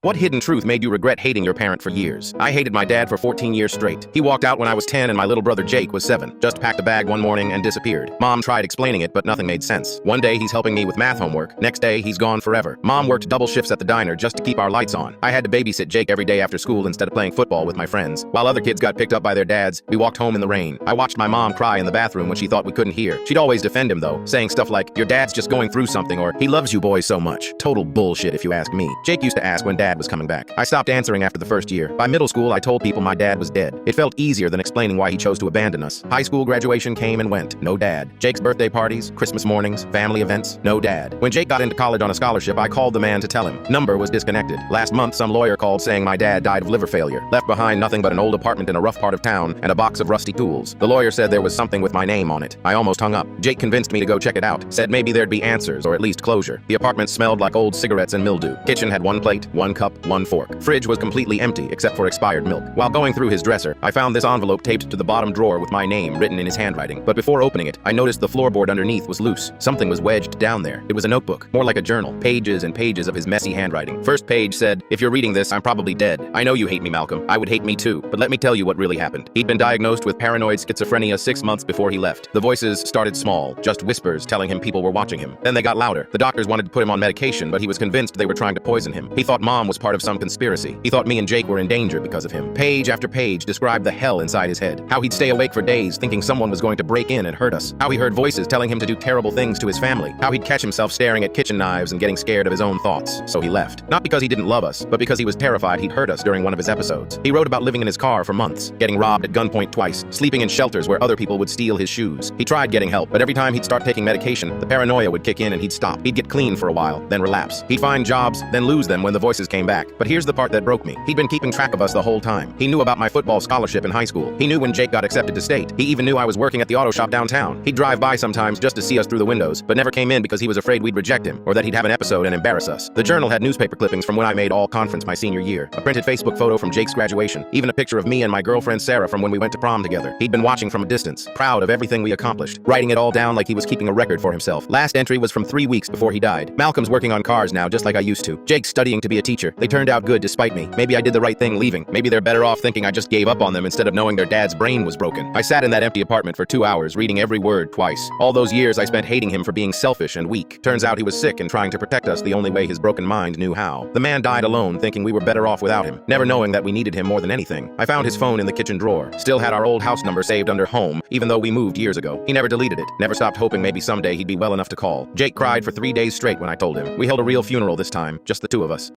What hidden truth made you regret hating your parent for years? I hated my dad for 14 years straight. He walked out when I was 10 and my little brother Jake was 7. Just packed a bag one morning and disappeared. Mom tried explaining it, but nothing made sense. One day he's helping me with math homework. Next day he's gone forever. Mom worked double shifts at the diner just to keep our lights on. I had to babysit Jake every day after school instead of playing football with my friends. While other kids got picked up by their dads, we walked home in the rain. I watched my mom cry in the bathroom when she thought we couldn't hear. She'd always defend him though, saying stuff like, "Your dad's just going through something," or "He loves you boys so much." Total bullshit if you ask me. Jake used to ask when dad was coming back. I stopped answering after the first year. By middle school, I told people my dad was dead. It felt easier than explaining why he chose to abandon us. High school graduation came and went. No dad. Jake's birthday parties, Christmas mornings, family events. No dad. When Jake got into college on a scholarship, I called the man to tell him. Number was disconnected. Last month, some lawyer called saying my dad died of liver failure. Left behind nothing but an old apartment in a rough part of town and a box of rusty tools. The lawyer said there was something with my name on it. I almost hung up. Jake convinced me to go check it out. Said maybe there'd be answers or at least closure. The apartment smelled like old cigarettes and mildew. Kitchen had one plate, one cup, one fork. Fridge was completely empty except for expired milk. While going through his dresser, I found this envelope taped to the bottom drawer with my name written in his handwriting. But before opening it, I noticed the floorboard underneath was loose. Something was wedged down there. It was a notebook, more like a journal. Pages and pages of his messy handwriting. First page said, "If you're reading this, I'm probably dead. I know you hate me, Malcolm. I would hate me too. But let me tell you what really happened." He'd been diagnosed with paranoid schizophrenia 6 months before he left. The voices started small, just whispers telling him people were watching him. Then they got louder. The doctors wanted to put him on medication, but he was convinced they were trying to poison him. He thought Mom was part of some conspiracy. He thought me and Jake were in danger because of him. Page after page described the hell inside his head. How he'd stay awake for days thinking someone was going to break in and hurt us. How he heard voices telling him to do terrible things to his family. How he'd catch himself staring at kitchen knives and getting scared of his own thoughts. So he left. Not because he didn't love us, but because he was terrified he'd hurt us during one of his episodes. He wrote about living in his car for months, getting robbed at gunpoint twice, sleeping in shelters where other people would steal his shoes. He tried getting help, but every time he'd start taking medication, the paranoia would kick in and he'd stop. He'd get clean for a while, then relapse. He'd find jobs, then lose them when the voices came back. But here's the part that broke me. He'd been keeping track of us the whole time. He knew about my football scholarship in high school. He knew when Jake got accepted to state. He even knew I was working at the auto shop downtown. He'd drive by sometimes just to see us through the windows, but never came in because he was afraid we'd reject him, or that he'd have an episode and embarrass us. The journal had newspaper clippings from when I made all conference my senior year, a printed Facebook photo from Jake's graduation, even a picture of me and my girlfriend Sarah from when we went to prom together. He'd been watching from a distance, proud of everything we accomplished, writing it all down like he was keeping a record for himself. Last entry was from 3 weeks before he died. Malcolm's working on cars now, just like I used to. Jake's studying to be a teacher. They turned out good despite me. Maybe I did the right thing leaving. Maybe they're better off thinking I just gave up on them instead of knowing their dad's brain was broken. I sat in that empty apartment for 2 hours, reading every word twice. All those years I spent hating him for being selfish and weak. Turns out he was sick and trying to protect us the only way his broken mind knew how. The man died alone, thinking we were better off without him, never knowing that we needed him more than anything. I found his phone in the kitchen drawer. Still had our old house number saved under home, even though we moved years ago. He never deleted it. Never stopped hoping maybe someday he'd be well enough to call. Jake cried for 3 days straight when I told him. We held a real funeral this time, just the two of us.